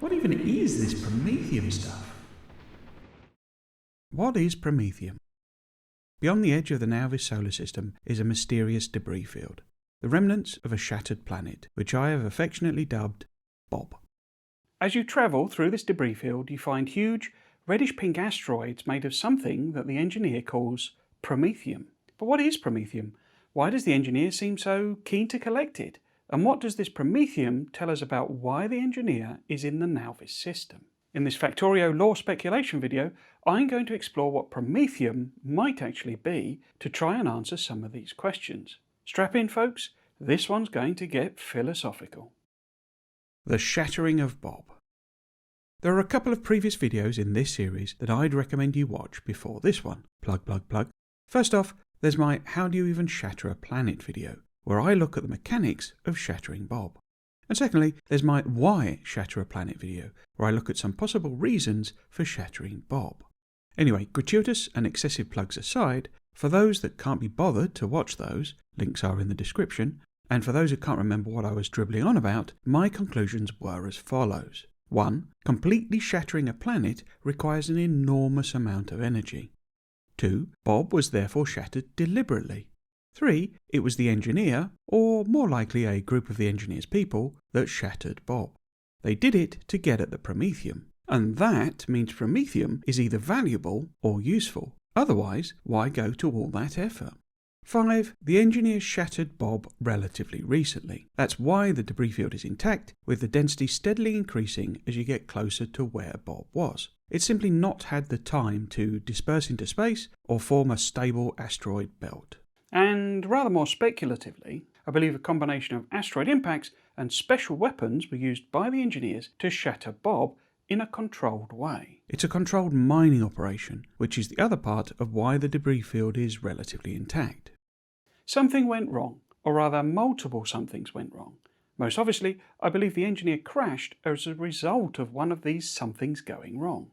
What even is this Promethium stuff? What is Promethium? Beyond the edge of the Nauvis solar system is a mysterious debris field, the remnants of a shattered planet, which I have affectionately dubbed Bob. As you travel through this debris field, you find huge reddish-pink asteroids made of something that the engineer calls Promethium. But what is Promethium? Why does the engineer seem so keen to collect it? And what does this Promethium tell us about why the engineer is in the Nauvis system? In this Factorio lore speculation video, I'm going to explore what Promethium might actually be to try and answer some of these questions. Strap in, folks, this one's going to get philosophical. The shattering of Bob. There are a couple of previous videos in this series that I'd recommend you watch before this one. Plug, plug, plug. First off, there's my How Do You Even Shatter a Planet video, where I look at the mechanics of shattering Bob. And secondly, there's my Why Shatter a Planet video, where I look at some possible reasons for shattering Bob. Anyway, gratuitous and excessive plugs aside, for those that can't be bothered to watch those, links are in the description, and for those who can't remember what I was dribbling on about, my conclusions were as follows. 1. Completely shattering a planet requires an enormous amount of energy. 2. Bob was therefore shattered deliberately. 3. It was the engineer, or more likely a group of the engineer's people, that shattered Bob. They did it to get at the Promethium, and that means Promethium is either valuable or useful. Otherwise, why go to all that effort? 5. The engineer shattered Bob relatively recently. That's why the debris field is intact, with the density steadily increasing as you get closer to where Bob was. It's simply not had the time to disperse into space or form a stable asteroid belt. And rather more speculatively, I believe a combination of asteroid impacts and special weapons were used by the engineers to shatter Bob in a controlled way. It's a controlled mining operation, which is the other part of why the debris field is relatively intact. Something went wrong, or rather multiple somethings went wrong. Most obviously, I believe the engineer crashed as a result of one of these somethings going wrong.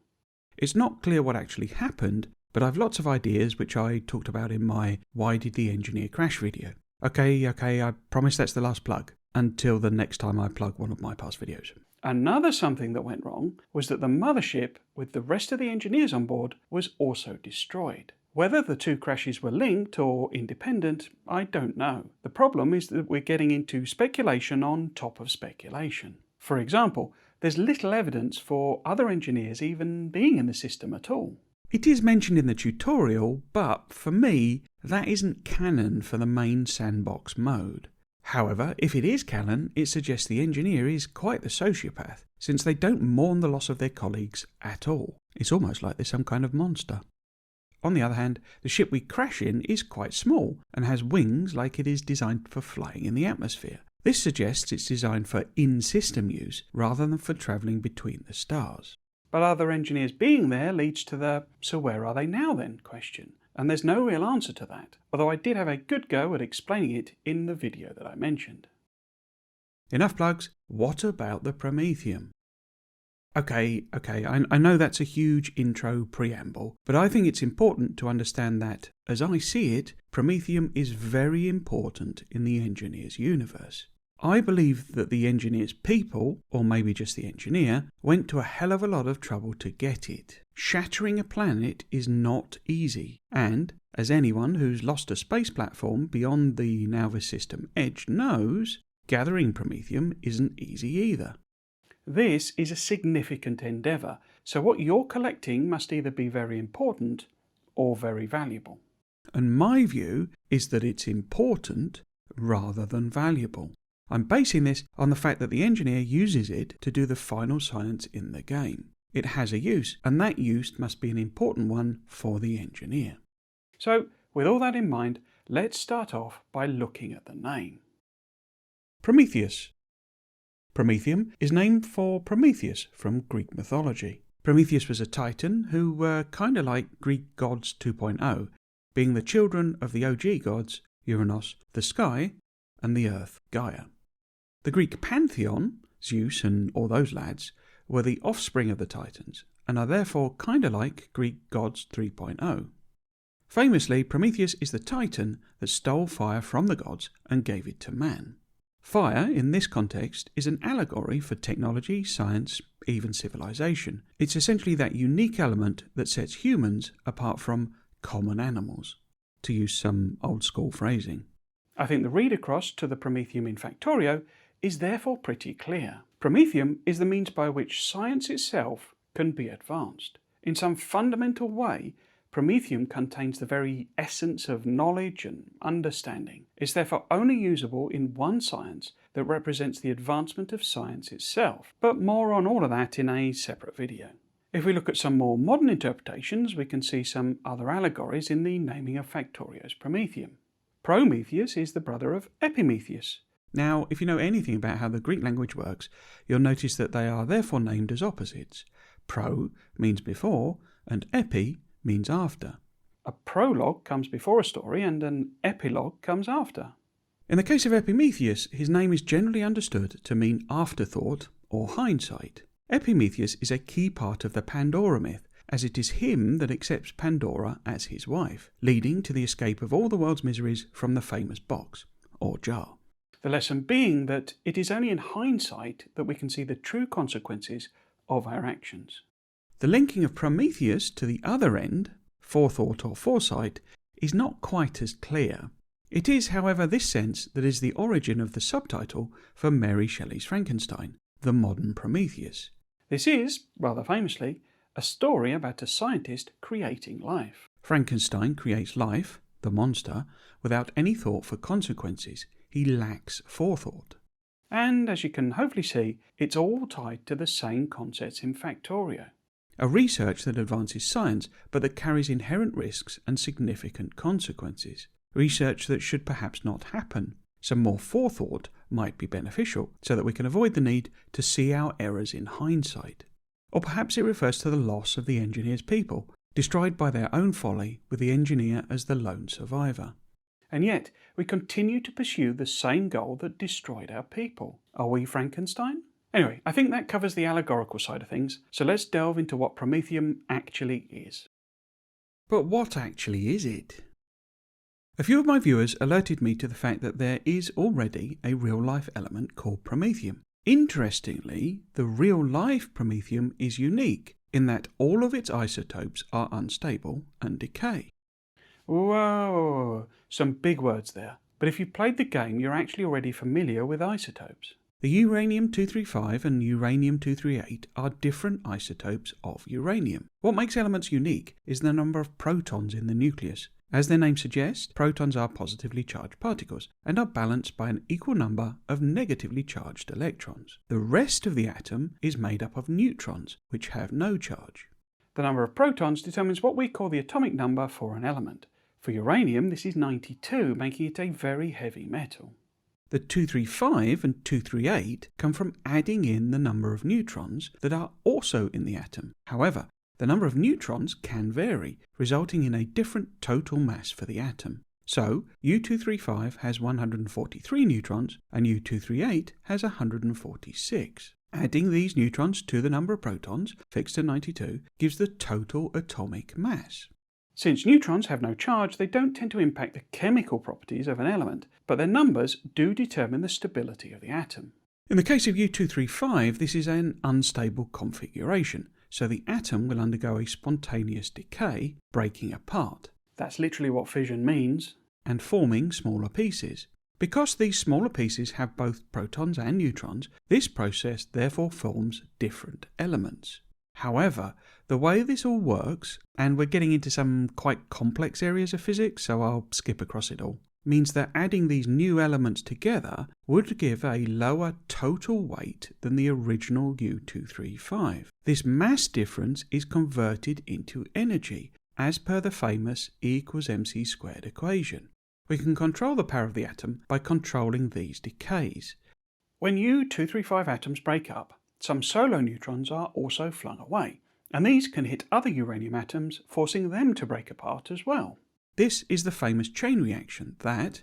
It's not clear what actually happened, but I've lots of ideas which I talked about in my Why Did the Engineer Crash video. Okay, I promise that's the last plug, until the next time I plug one of my past videos. Another something that went wrong was that the mothership, with the rest of the engineers on board, was also destroyed. Whether the two crashes were linked or independent, I don't know. The problem is that we're getting into speculation on top of speculation. For example, there's little evidence for other engineers even being in the system at all. It is mentioned in the tutorial, but for me, that isn't canon for the main sandbox mode. However, if it is canon, it suggests the engineer is quite the sociopath, since they don't mourn the loss of their colleagues at all. It's almost like they're some kind of monster. On the other hand, the ship we crash in is quite small and has wings like it is designed for flying in the atmosphere. This suggests it's designed for in-system use rather than for travelling between the stars. But other engineers being there leads to the "so where are they now then?" question. And there's no real answer to that, although I did have a good go at explaining it in the video that I mentioned. Enough plugs, what about the Promethium? Okay, I know that's a huge intro preamble, but I think it's important to understand that, as I see it, Promethium is very important in the engineer's universe. I believe that the engineer's people, or maybe just the engineer, went to a hell of a lot of trouble to get it. Shattering a planet is not easy, and, as anyone who's lost a space platform beyond the Nauvis system edge knows, gathering Promethium isn't easy either. This is a significant endeavour, so what you're collecting must either be very important or very valuable. And my view is that it's important rather than valuable. I'm basing this on the fact that the engineer uses it to do the final science in the game. It has a use, and that use must be an important one for the engineer. So, with all that in mind, let's start off by looking at the name. Prometheus. Promethium is named for Prometheus from Greek mythology. Prometheus was a titan who were kinda like Greek gods 2.0, being the children of the OG gods, Uranos, the sky, and the earth, Gaia. The Greek pantheon, Zeus and all those lads, were the offspring of the Titans, and are therefore kinda like Greek gods 3.0. Famously, Prometheus is the Titan that stole fire from the gods and gave it to man. Fire, in this context, is an allegory for technology, science, even civilization. It's essentially that unique element that sets humans apart from common animals, to use some old-school phrasing. I think the read across to the Promethium in Factorio is therefore pretty clear. Promethium is the means by which science itself can be advanced. In some fundamental way, Promethium contains the very essence of knowledge and understanding. It's therefore only usable in one science that represents the advancement of science itself, but more on all of that in a separate video. If we look at some more modern interpretations, we can see some other allegories in the naming of Factorio's Promethium. Prometheus is the brother of Epimetheus. Now, if you know anything about how the Greek language works, you'll notice that they are therefore named as opposites. Pro means before, and epi means after. A prologue comes before a story, and an epilogue comes after. In the case of Epimetheus, his name is generally understood to mean afterthought or hindsight. Epimetheus is a key part of the Pandora myth, as it is him that accepts Pandora as his wife, leading to the escape of all the world's miseries from the famous box, or jar. The lesson being that it is only in hindsight that we can see the true consequences of our actions. The linking of Prometheus to the other end, forethought or foresight, is not quite as clear. It is, however, this sense that is the origin of the subtitle for Mary Shelley's Frankenstein, The Modern Prometheus. This is, rather famously, a story about a scientist creating life. Frankenstein creates life, the monster, without any thought for consequences. He lacks forethought. And as you can hopefully see, it's all tied to the same concepts in Factorio. A research that advances science, but that carries inherent risks and significant consequences. Research that should perhaps not happen. Some more forethought might be beneficial, so that we can avoid the need to see our errors in hindsight. Or perhaps it refers to the loss of the engineer's people, destroyed by their own folly, with the engineer as the lone survivor. And yet, we continue to pursue the same goal that destroyed our people. Are we Frankenstein? Anyway, I think that covers the allegorical side of things, so let's delve into what Promethium actually is. But what actually is it? A few of my viewers alerted me to the fact that there is already a real-life element called Promethium. Interestingly, the real-life Promethium is unique in that all of its isotopes are unstable and decay. Whoa, some big words there. But if you played the game, you're actually already familiar with isotopes. The uranium-235 and uranium-238 are different isotopes of uranium. What makes elements unique is the number of protons in the nucleus. As their name suggests, protons are positively charged particles and are balanced by an equal number of negatively charged electrons. The rest of the atom is made up of neutrons, which have no charge. The number of protons determines what we call the atomic number for an element. For uranium, this is 92, making it a very heavy metal. The 235 and 238 come from adding in the number of neutrons that are also in the atom. However, the number of neutrons can vary, resulting in a different total mass for the atom. So, U235 has 143 neutrons and U238 has 146. Adding these neutrons to the number of protons, fixed at 92, gives the total atomic mass. Since neutrons have no charge, they don't tend to impact the chemical properties of an element, but their numbers do determine the stability of the atom. In the case of U235, this is an unstable configuration, so the atom will undergo a spontaneous decay, breaking apart. That's literally what fission means, and forming smaller pieces. Because these smaller pieces have both protons and neutrons, this process therefore forms different elements. However, the way this all works, and we're getting into some quite complex areas of physics, so I'll skip across it all, means that adding these new elements together would give a lower total weight than the original U235. This mass difference is converted into energy, as per the famous E=mc² equation. We can control the power of the atom by controlling these decays. When U235 atoms break up, some solo neutrons are also flung away, and these can hit other uranium atoms, forcing them to break apart as well. This is the famous chain reaction that,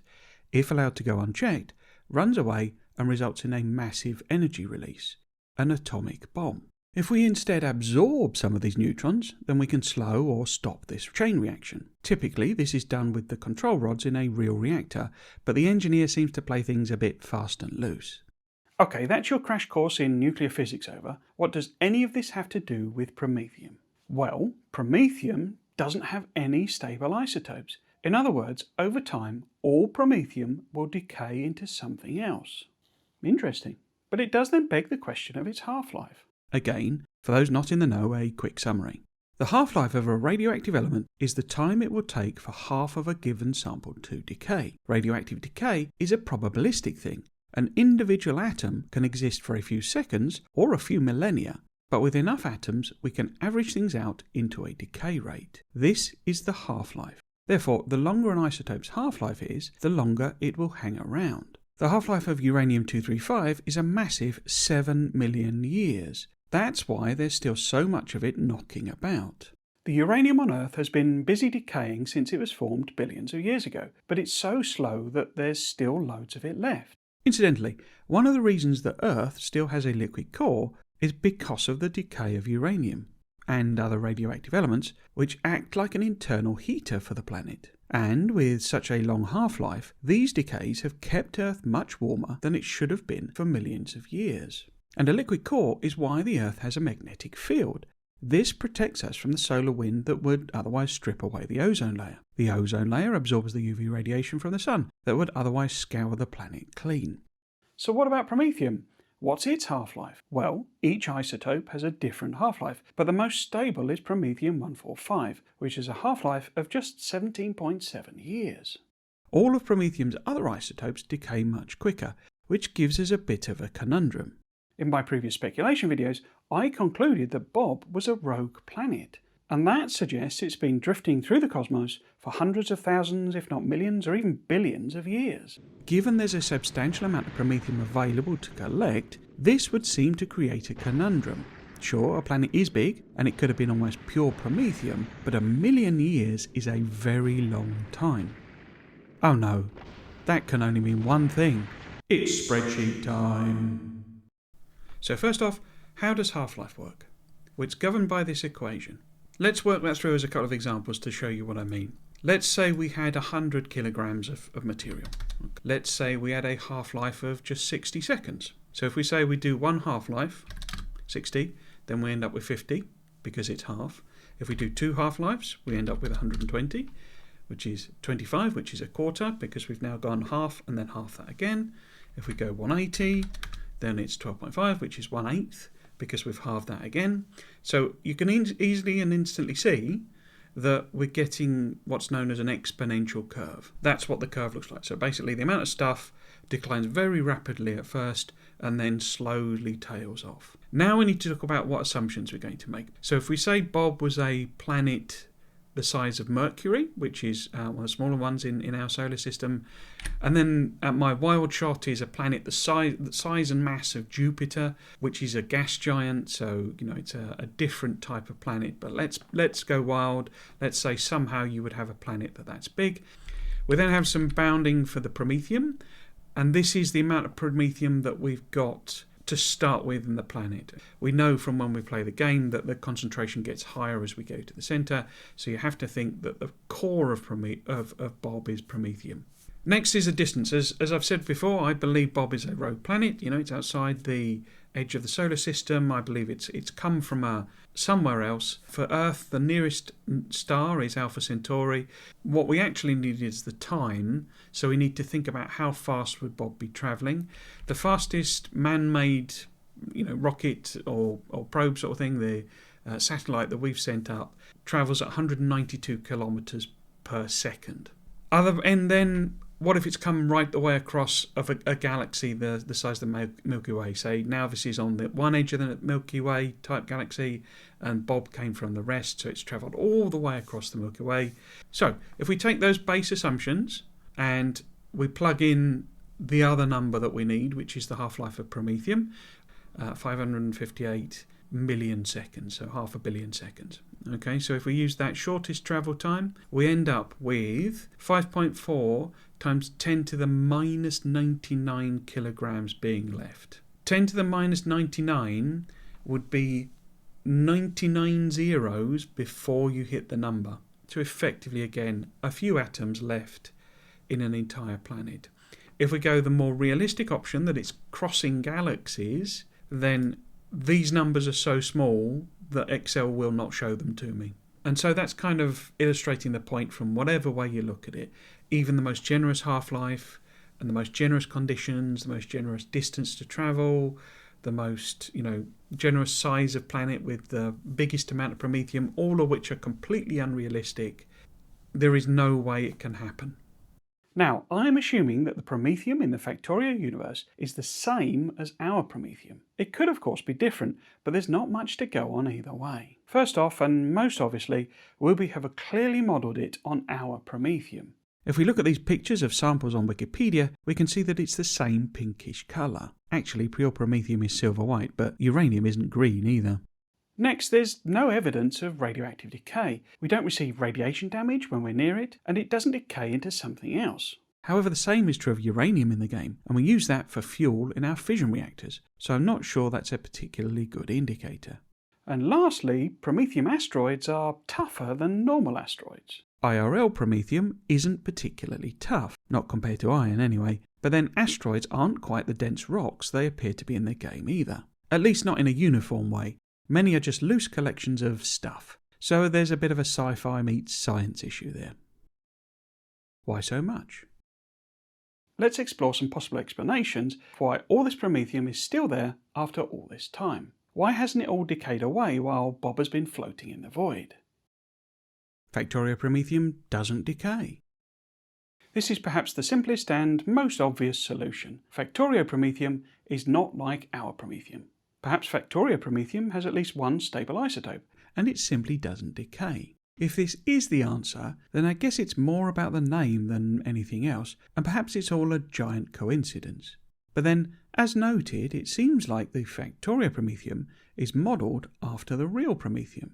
if allowed to go unchecked, runs away and results in a massive energy release, an atomic bomb. If we instead absorb some of these neutrons, then we can slow or stop this chain reaction. Typically, this is done with the control rods in a real reactor, but the engineer seems to play things a bit fast and loose. Okay, that's your crash course in nuclear physics over. What does any of this have to do with Promethium? Well, Promethium doesn't have any stable isotopes. In other words, over time, all Promethium will decay into something else. Interesting. But it does then beg the question of its half-life. Again, for those not in the know, a quick summary. The half-life of a radioactive element is the time it will take for half of a given sample to decay. Radioactive decay is a probabilistic thing. An individual atom can exist for a few seconds or a few millennia, but with enough atoms we can average things out into a decay rate. This is the half-life. Therefore, the longer an isotope's half-life is, the longer it will hang around. The half-life of uranium-235 is a massive 7 million years. That's why there's still so much of it knocking about. The uranium on Earth has been busy decaying since it was formed billions of years ago, but it's so slow that there's still loads of it left. Incidentally, one of the reasons that Earth still has a liquid core is because of the decay of uranium and other radioactive elements, which act like an internal heater for the planet. And with such a long half-life, these decays have kept Earth much warmer than it should have been for millions of years. And a liquid core is why the Earth has a magnetic field. This protects us from the solar wind that would otherwise strip away the ozone layer. The ozone layer absorbs the UV radiation from the sun that would otherwise scour the planet clean. So what about Promethium? What's its half-life? Well, each isotope has a different half-life, but the most stable is Promethium-145, which has a half-life of just 17.7 years. All of Promethium's other isotopes decay much quicker, which gives us a bit of a conundrum. In my previous speculation videos, I concluded that Bob was a rogue planet, and that suggests it's been drifting through the cosmos for hundreds of thousands, if not millions, or even billions of years. Given there's a substantial amount of Promethium available to collect, this would seem to create a conundrum. Sure, a planet is big, and it could have been almost pure Promethium, but 1 million years is a very long time. Oh no, that can only mean one thing. It's spreadsheet time. So first off, how does half-life work? Well, it's governed by this equation. Let's work that through as a couple of examples to show you what I mean. Let's say we had 100 kilograms of material. Let's say we had a half-life of just 60 seconds. So if we say we do one half-life, 60, then we end up with 50 because it's half. If we do two half-lives, we end up with 120, which is 25, which is a quarter because we've now gone half and then half that again. If we go 180, then it's 12.5, which is 1/8, because we've halved that again. So you can easily and instantly see that we're getting what's known as an exponential curve. That's what the curve looks like. So basically the amount of stuff declines very rapidly at first and then slowly tails off. Now we need to talk about what assumptions we're going to make. So if we say Bob was a planet the size of Mercury, which is one of the smaller ones in our solar system, and then my wild shot is a planet the size and mass of Jupiter, which is a gas giant, so it's a different type of planet. But let's go wild. Let's say somehow you would have a planet that's big. We then have some bounding for the Promethium, and this is the amount of Promethium that we've got to start with in the planet. We know from when we play the game that the concentration gets higher as we go to the centre, so you have to think that the core of Bob is Promethium. Next is a distance. As I've said before, I believe Bob is a rogue planet. It's outside the edge of the solar system. I believe it's come from somewhere else. For Earth, the nearest star is Alpha Centauri. What we actually need is the time, so we need to think about how fast would Bob be travelling. The fastest man-made rocket or probe sort of thing, the satellite that we've sent up, travels at 192 kilometres per second. And then what if it's come right the way across of a galaxy the size of the Milky Way? Say now this is on the one edge of the Milky Way type galaxy and Bob came from the rest, so it's travelled all the way across the Milky Way. So if we take those base assumptions and we plug in the other number that we need, which is the half-life of Promethium, 558 million seconds, so 500 million seconds. Okay, so if we use that shortest travel time, we end up with 5.4 times 10 to the minus 99 kilograms being left. 10 to the minus 99 would be 99 zeros before you hit the number. So effectively, again, a few atoms left in an entire planet. If we go the more realistic option that it's crossing galaxies, then these numbers are so small that Excel will not show them to me. And so that's kind of illustrating the point from whatever way you look at it. Even the most generous half-life and the most generous conditions, the most generous distance to travel, the most, generous size of planet with the biggest amount of Promethium, all of which are completely unrealistic. There is no way it can happen. Now, I'm assuming that the Promethium in the Factorio universe is the same as our Promethium. It could of course be different, but there's not much to go on either way. First off, and most obviously, we have clearly modelled it on our Promethium. If we look at these pictures of samples on Wikipedia, we can see that it's the same pinkish colour. Actually, pure Promethium is silver white, but uranium isn't green either. Next, there's no evidence of radioactive decay. We don't receive radiation damage when we're near it, and it doesn't decay into something else. However, the same is true of uranium in the game, and we use that for fuel in our fission reactors, so I'm not sure that's a particularly good indicator. And lastly, Promethium asteroids are tougher than normal asteroids. IRL Promethium isn't particularly tough, not compared to iron anyway, but then asteroids aren't quite the dense rocks they appear to be in the game either. At least not in a uniform way. Many are just loose collections of stuff, so there's a bit of a sci-fi meets science issue there. Why so much? Let's explore some possible explanations for why all this Promethium is still there after all this time. Why hasn't it all decayed away while Bob has been floating in the void? Factorio Promethium doesn't decay. This is perhaps the simplest and most obvious solution. Factorio Promethium is not like our Promethium. Perhaps Factorio Promethium has at least one stable isotope, and it simply doesn't decay. If this is the answer, then I guess it's more about the name than anything else, and perhaps it's all a giant coincidence. But then, as noted, it seems like the Factorio Promethium is modelled after the real Promethium.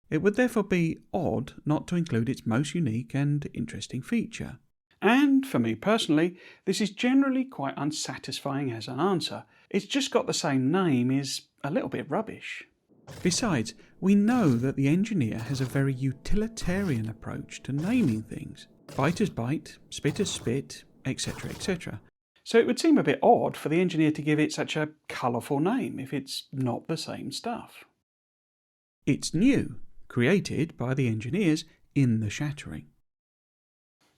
It would therefore be odd not to include its most unique and interesting feature. And for me personally, this is generally quite unsatisfying as an answer. It's just got the same name is a little bit rubbish. Besides, we know that the engineer has a very utilitarian approach to naming things. Bite as bite, spit as spit, etc, etc. So it would seem a bit odd for the engineer to give it such a colourful name if it's not the same stuff. It's new, created by the engineers in the shattering.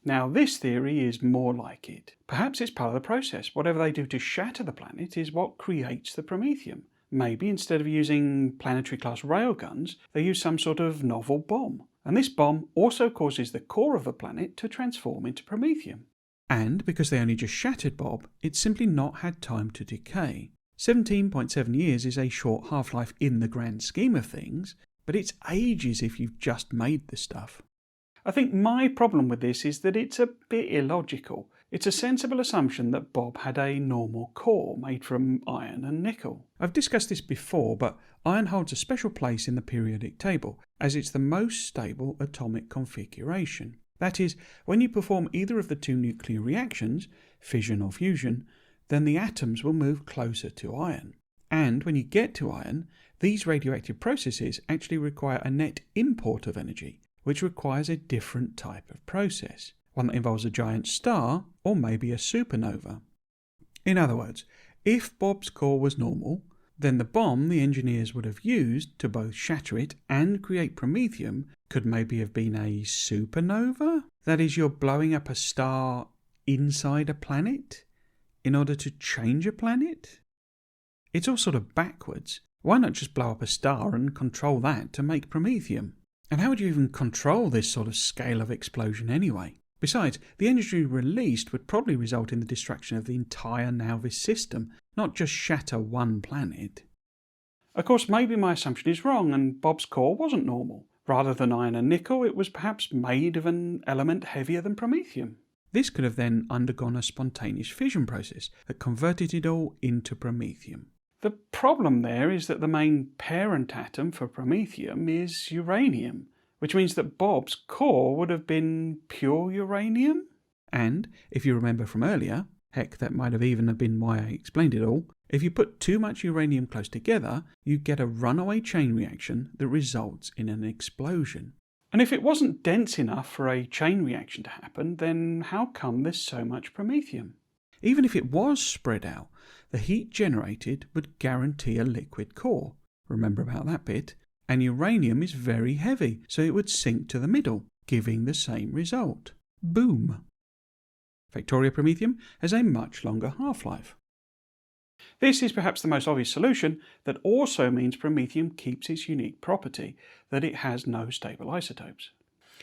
Now this theory is more like it. Perhaps it's part of the process. Whatever they do to shatter the planet is what creates the Promethium. Maybe instead of using planetary class railguns, they use some sort of novel bomb. And this bomb also causes the core of the planet to transform into Promethium. And because they only just shattered Bob, it's simply not had time to decay. 17.7 years is a short half-life in the grand scheme of things, but it's ages if you've just made the stuff. I think my problem with this is that it's a bit illogical. It's a sensible assumption that Bob had a normal core made from iron and nickel. I've discussed this before, but iron holds a special place in the periodic table, as it's the most stable atomic configuration. That is, when you perform either of the two nuclear reactions, fission or fusion, then the atoms will move closer to iron. And when you get to iron, these radioactive processes actually require a net import of energy, which requires a different type of process, one that involves a giant star or maybe a supernova. In other words, if Bob's core was normal, then the bomb the engineers would have used to both shatter it and create Promethium could maybe have been a supernova? That is, you're blowing up a star inside a planet in order to change a planet? It's all sort of backwards. Why not just blow up a star and control that to make Promethium? And how would you even control this sort of scale of explosion anyway? Besides, the energy released would probably result in the destruction of the entire Nauvis system, not just shatter one planet. Of course, maybe my assumption is wrong and Bob's core wasn't normal. Rather than iron and nickel, it was perhaps made of an element heavier than Promethium. This could have then undergone a spontaneous fission process that converted it all into Promethium. The problem there is that the main parent atom for Promethium is uranium, which means that Bob's core would have been pure uranium? And, if you remember from earlier, Heck, that might have even been why I explained it all. If you put too much uranium close together, you get a runaway chain reaction that results in an explosion. And if it wasn't dense enough for a chain reaction to happen, then how come there's so much promethium? Even if it was spread out, the heat generated would guarantee a liquid core. Remember about that bit? And uranium is very heavy, so it would sink to the middle, giving the same result. Boom! Factorio Promethium has a much longer half-life. This is perhaps the most obvious solution that also means promethium keeps its unique property, that it has no stable isotopes.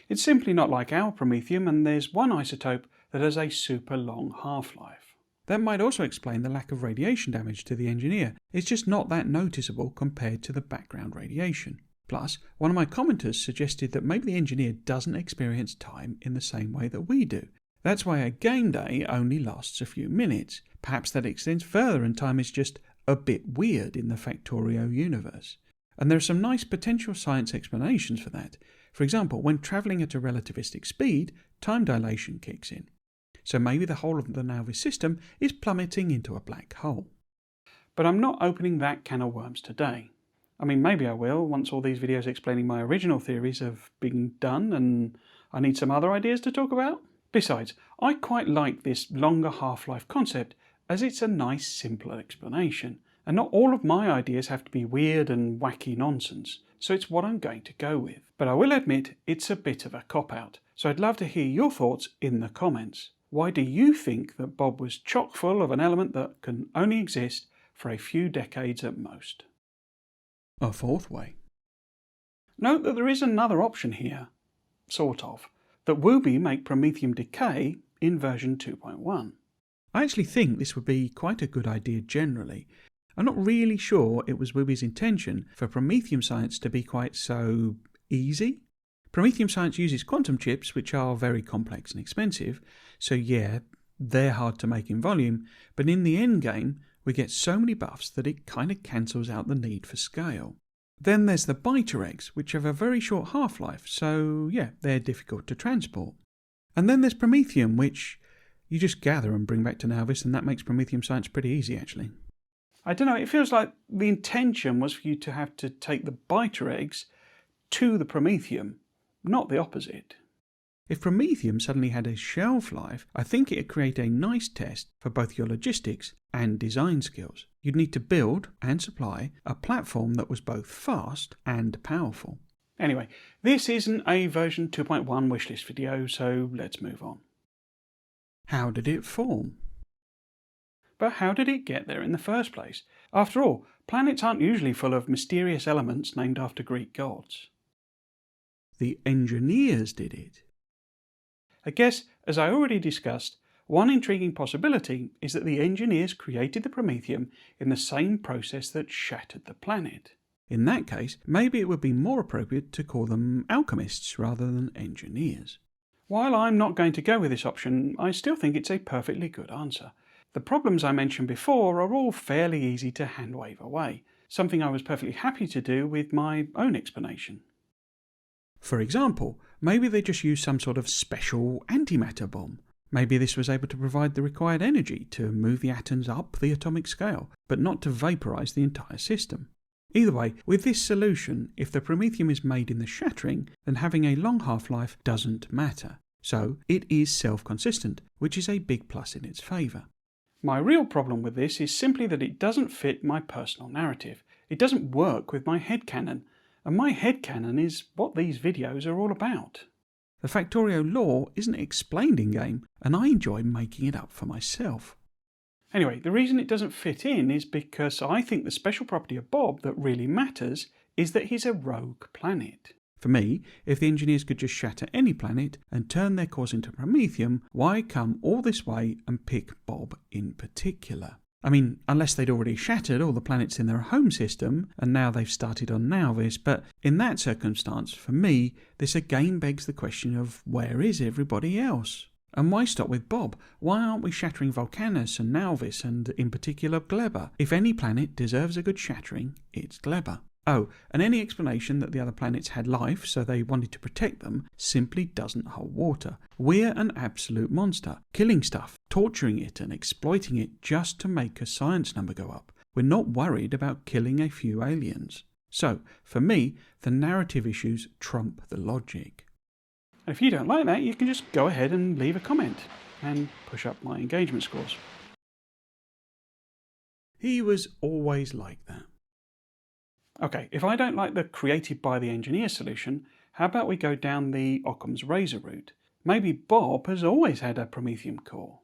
It's simply not like our promethium, and there's one isotope that has a super long half-life. That might also explain the lack of radiation damage to the engineer. It's just not that noticeable compared to the background radiation. Plus, one of my commenters suggested that maybe the engineer doesn't experience time in the same way that we do. That's why a game day only lasts a few minutes. Perhaps that extends further and time is just a bit weird in the Factorio universe. And there are some nice potential science explanations for that. For example, when travelling at a relativistic speed, time dilation kicks in. So maybe the whole of the Nauvis system is plummeting into a black hole. But I'm not opening that can of worms today. I mean, maybe I will once all these videos explaining my original theories have been done and I need some other ideas to talk about. Besides, I quite like this longer half-life concept as it's a nice, simpler explanation. And not all of my ideas have to be weird and wacky nonsense, so it's what I'm going to go with. But I will admit it's a bit of a cop-out, so I'd love to hear your thoughts in the comments. Why do you think that Bob was chock full of an element that can only exist for a few decades at most? A fourth way. Note that there is another option here, sort of, that Wooby make Promethium decay in version 2.1. I actually think this would be quite a good idea generally. I'm not really sure it was Wooby's intention for Promethium science to be quite so easy. Promethium science uses quantum chips, which are very complex and expensive, so yeah, they're hard to make in volume, but in the end game, we get so many buffs that it kind of cancels out the need for scale. Then there's the biter eggs, which have a very short half-life, so yeah, they're difficult to transport. And then there's Promethium, which you just gather and bring back to Nauvis, and that makes Promethium science pretty easy, actually. I don't know, it feels like the intention was for you to have to take the biter eggs to the Promethium, not the opposite. If Promethium suddenly had a shelf life, I think it would create a nice test for both your logistics and design skills. You'd need to build and supply a platform that was both fast and powerful. Anyway, this isn't a version 2.1 wishlist video, so let's move on. How did it form? But how did it get there in the first place? After all, planets aren't usually full of mysterious elements named after Greek gods. The engineers did it. I guess, as I already discussed, one intriguing possibility is that the engineers created the Promethium in the same process that shattered the planet. In that case, maybe it would be more appropriate to call them alchemists rather than engineers. While I'm not going to go with this option, I still think it's a perfectly good answer. The problems I mentioned before are all fairly easy to hand-wave away, something I was perfectly happy to do with my own explanation. For example, maybe they just used some sort of special antimatter bomb. Maybe this was able to provide the required energy to move the atoms up the atomic scale, but not to vaporize the entire system. Either way, with this solution, if the Promethium is made in the shattering, then having a long half-life doesn't matter. So it is self-consistent, which is a big plus in its favour. My real problem with this is simply that it doesn't fit my personal narrative. It doesn't work with my headcanon, and my headcanon is what these videos are all about. The Factorio lore isn't explained in-game, and I enjoy making it up for myself. Anyway, the reason it doesn't fit in is because I think the special property of Bob that really matters is that he's a rogue planet. For me, if the engineers could just shatter any planet and turn their cores into Promethium, why come all this way and pick Bob in particular? I mean, unless they'd already shattered all the planets in their home system, and now they've started on Nauvis, but in that circumstance, for me, this again begs the question of where is everybody else? And why stop with Bob? Why aren't we shattering Vulcanus and Nauvis, and in particular Gleba? If any planet deserves a good shattering, it's Gleba. Oh, and any explanation that the other planets had life, so they wanted to protect them, simply doesn't hold water. We're an absolute monster, killing stuff, torturing it and exploiting it just to make a science number go up. We're not worried about killing a few aliens. So, for me, the narrative issues trump the logic. If you don't like that, you can just go ahead and leave a comment and push up my engagement scores. He was always like that. Okay, if I don't like the created by the engineer solution, how about we go down the Occam's razor route? Maybe Bob has always had a Promethium core.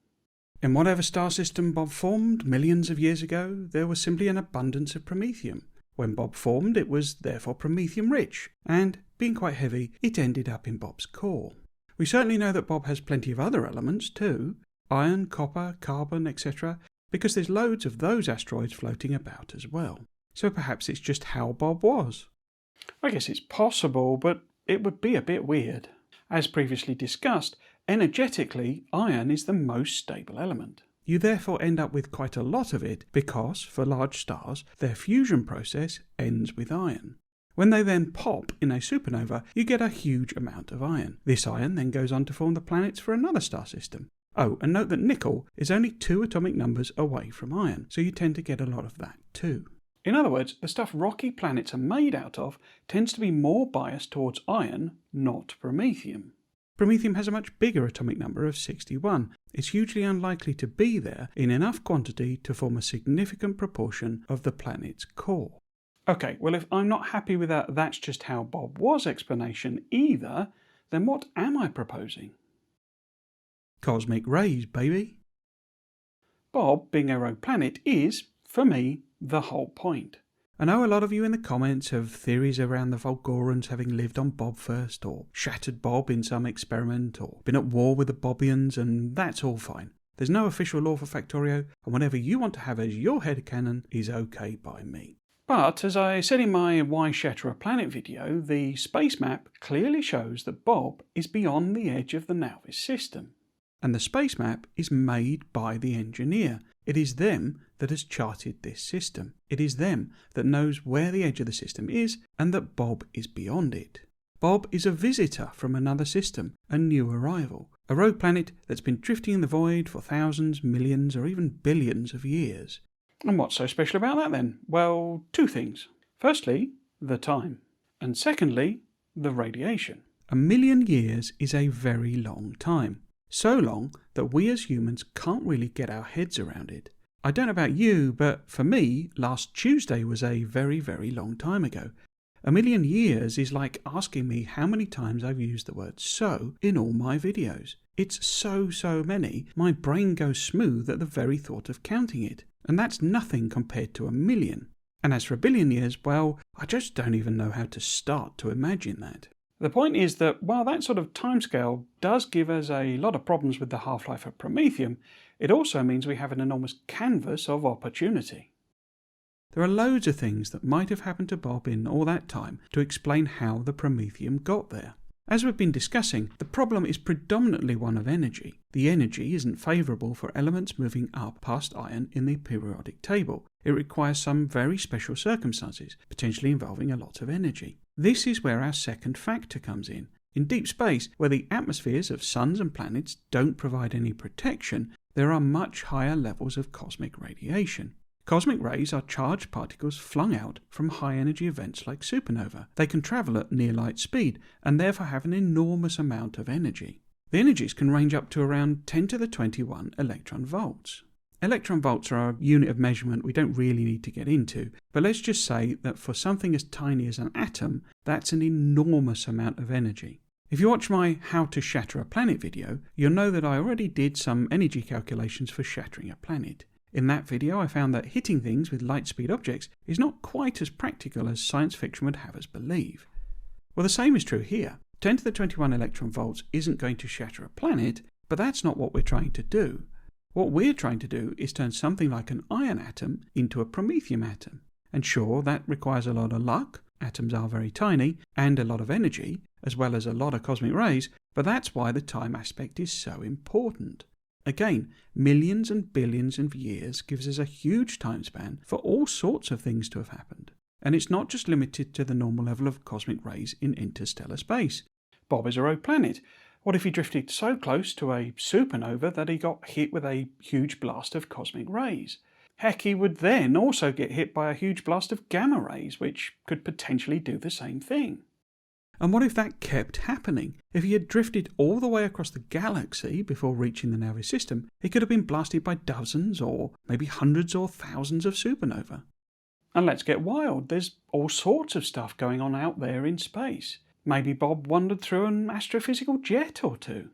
In whatever star system Bob formed millions of years ago, there was simply an abundance of Promethium. When Bob formed, it was therefore Promethium rich, and, being quite heavy, it ended up in Bob's core. We certainly know that Bob has plenty of other elements too, iron, copper, carbon, etc., because there's loads of those asteroids floating about as well. So perhaps it's just how Bob was. I guess it's possible, but it would be a bit weird. As previously discussed, energetically, iron is the most stable element. You therefore end up with quite a lot of it because, for large stars, their fusion process ends with iron. When they then pop in a supernova, you get a huge amount of iron. This iron then goes on to form the planets for another star system. Oh, and note that nickel is only 2 atomic numbers away from iron, so you tend to get a lot of that too. In other words, the stuff rocky planets are made out of tends to be more biased towards iron, not Promethium. Promethium has a much bigger atomic number of 61. It's hugely unlikely to be there in enough quantity to form a significant proportion of the planet's core. Okay, well if I'm not happy with that "that's just how Bob was" explanation either, then what am I proposing? Cosmic rays, baby. Bob being a rogue planet is, for me, the whole point. I know a lot of you in the comments have theories around the Volgorans having lived on Bob first, or shattered Bob in some experiment, or been at war with the Bobians, and that's all fine. There's no official law for Factorio, and whatever you want to have as your headcanon is okay by me. But, as I said in my Why Shatter a Planet video, the space map clearly shows that Bob is beyond the edge of the Nauvis system. And the space map is made by the engineer. It is them that has charted this system. It is them that knows where the edge of the system is and that Bob is beyond it. Bob is a visitor from another system, a new arrival, a rogue planet that's been drifting in the void for thousands, millions, or even billions of years. And what's so special about that then? Well, 2 things. Firstly, the time. And secondly, the radiation. 1,000,000 years is a very long time. So long that we as humans can't really get our heads around it. I don't know about you, but for me, last Tuesday was a very, very long time ago. 1,000,000 years is like asking me how many times I've used the word "so" in all my videos. It's so many, my brain goes smooth at the very thought of counting it. And that's nothing compared to 1,000,000. And as for 1,000,000,000 years, well, I just don't even know how to start to imagine that. The point is that while that sort of timescale does give us a lot of problems with the half-life of Promethium, it also means we have an enormous canvas of opportunity. There are loads of things that might have happened to Bob in all that time to explain how the Promethium got there. As we've been discussing, the problem is predominantly one of energy. The energy isn't favourable for elements moving up past iron in the periodic table. It requires some very special circumstances, potentially involving a lot of energy. This is where our second factor comes in. In deep space, where the atmospheres of suns and planets don't provide any protection, there are much higher levels of cosmic radiation. Cosmic rays are charged particles flung out from high-energy events like supernova. They can travel at near-light speed and therefore have an enormous amount of energy. The energies can range up to around 10 to the 21 electron volts. Electron volts are a unit of measurement we don't really need to get into, but let's just say that for something as tiny as an atom, that's an enormous amount of energy. If you watch my How to Shatter a Planet video, you'll know that I already did some energy calculations for shattering a planet. In that video I found that hitting things with light-speed objects is not quite as practical as science fiction would have us believe. Well, the same is true here. 10 to the 21 electron volts isn't going to shatter a planet, but that's not what we're trying to do. What we're trying to do is turn something like an iron atom into a Promethium atom. And sure, that requires a lot of luck, atoms are very tiny, and a lot of energy, as well as a lot of cosmic rays, but that's why the time aspect is so important. Again, millions and billions of years gives us a huge time span for all sorts of things to have happened. And it's not just limited to the normal level of cosmic rays in interstellar space. Bob is a rogue planet, What if he drifted so close to a supernova that he got hit with a huge blast of cosmic rays? Heck, he would then also get hit by a huge blast of gamma rays, which could potentially do the same thing. And what if that kept happening? If he had drifted all the way across the galaxy before reaching the Navi system, he could have been blasted by dozens or maybe hundreds or thousands of supernova. And let's get wild, there's all sorts of stuff going on out there in space. Maybe Bob wandered through an astrophysical jet or two.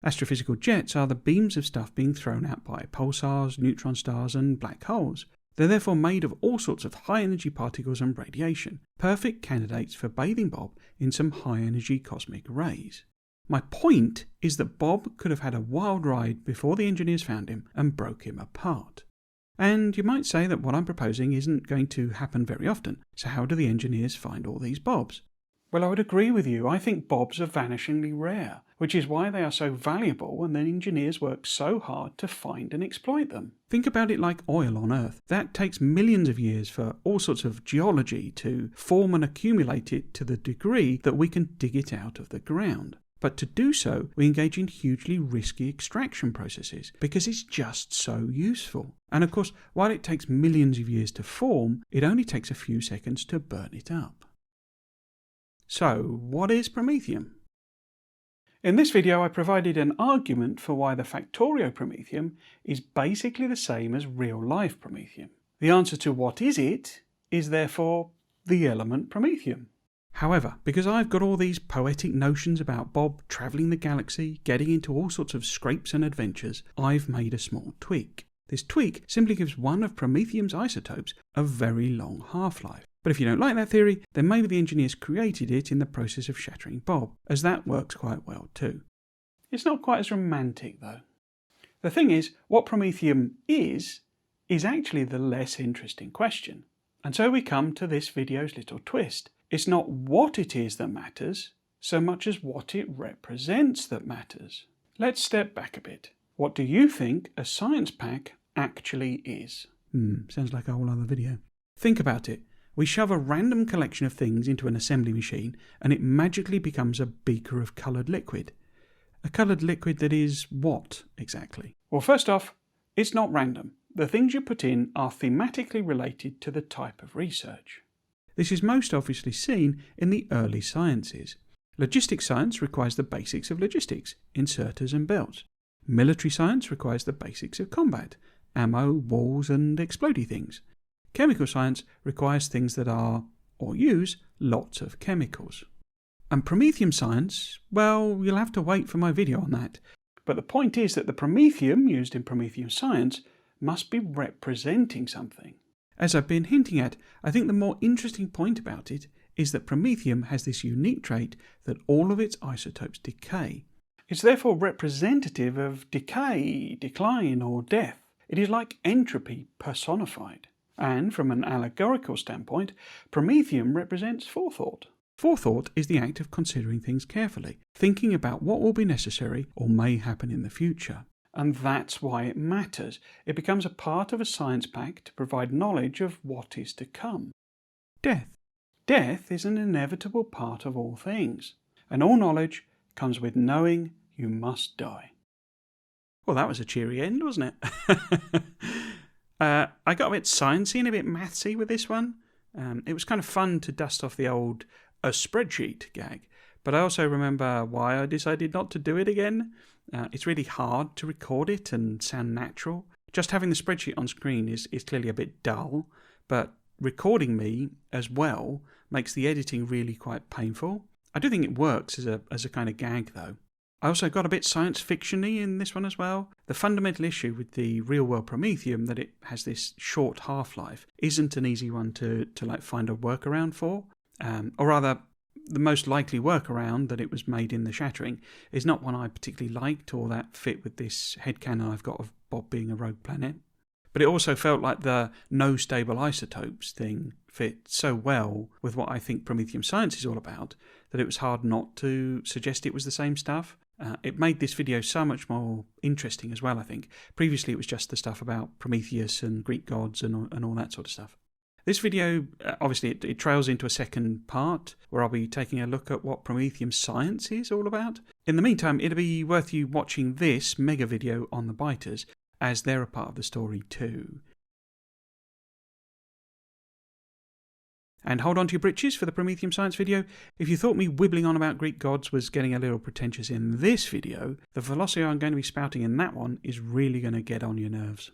Astrophysical jets are the beams of stuff being thrown out by pulsars, neutron stars and black holes. They're therefore made of all sorts of high-energy particles and radiation, perfect candidates for bathing Bob in some high-energy cosmic rays. My point is that Bob could have had a wild ride before the engineers found him and broke him apart. And you might say that what I'm proposing isn't going to happen very often, so how do the engineers find all these Bobs? Well, I would agree with you. I think Bobs are vanishingly rare, which is why they are so valuable and the engineers work so hard to find and exploit them. Think about it like oil on Earth. That takes millions of years for all sorts of geology to form and accumulate it to the degree that we can dig it out of the ground. But to do so, we engage in hugely risky extraction processes because it's just so useful. And of course, while it takes millions of years to form, it only takes a few seconds to burn it up. So, what is Promethium? In this video I provided an argument for why the Factorio Promethium is basically the same as real-life Promethium. The answer to what is it is therefore the element Promethium. However, because I've got all these poetic notions about Bob travelling the galaxy, getting into all sorts of scrapes and adventures, I've made a small tweak. This tweak simply gives one of Promethium's isotopes a very long half-life. But if you don't like that theory, then maybe the engineers created it in the process of shattering Bob, as that works quite well too. It's not quite as romantic though. The thing is, what Promethium is actually the less interesting question. And so we come to this video's little twist. It's not what it is that matters, so much as what it represents that matters. Let's step back a bit. What do you think a science pack actually is? Sounds like a whole other video. Think about it. We shove a random collection of things into an assembly machine and it magically becomes a beaker of coloured liquid. A coloured liquid that is what, exactly? Well, first off, it's not random. The things you put in are thematically related to the type of research. This is most obviously seen in the early sciences. Logistics science requires the basics of logistics, inserters and belts. Military science requires the basics of combat, ammo, walls and explodey things. Chemical science requires things that are, or use, lots of chemicals. And Promethium science, well, you'll have to wait for my video on that. But the point is that the Promethium used in Promethium science must be representing something. As I've been hinting at, I think the more interesting point about it is that Promethium has this unique trait that all of its isotopes decay. It's therefore representative of decay, decline or death. It is like entropy personified. And from an allegorical standpoint, Promethium represents forethought. Forethought is the act of considering things carefully, thinking about what will be necessary or may happen in the future. And that's why it matters. It becomes a part of a science pack to provide knowledge of what is to come. Death. Death is an inevitable part of all things, and all knowledge comes with knowing you must die. Well, that was a cheery end, wasn't it? I got a bit sciencey and a bit mathsy with this one. It was kind of fun to dust off the old a spreadsheet gag, but I also remember why I decided not to do it again. It's really hard to record it and sound natural. Just having the spreadsheet on screen is clearly a bit dull, but recording me as well makes the editing really quite painful. I do think it works as a kind of gag though. I also got a bit science fiction-y in this one as well. The fundamental issue with the real-world Promethium, that it has this short half-life, isn't an easy one to find a workaround for. Or rather, the most likely workaround that it was made in the shattering is not one I particularly liked or that fit with this headcanon I've got of Bob being a rogue planet. But it also felt like the no stable isotopes thing fit so well with what I think Promethium science is all about that it was hard not to suggest it was the same stuff. It made this video so much more interesting as well, I think. Previously it was just the stuff about Prometheus and Greek gods and all that sort of stuff. This video, obviously, it trails into a second part where I'll be taking a look at what Promethium science is all about. In the meantime, it'll be worth you watching this mega video on the biters, as they're a part of the story too. And hold on to your britches for the Promethium science video. If you thought me wibbling on about Greek gods was getting a little pretentious in this video, the velocity I'm going to be spouting in that one is really going to get on your nerves.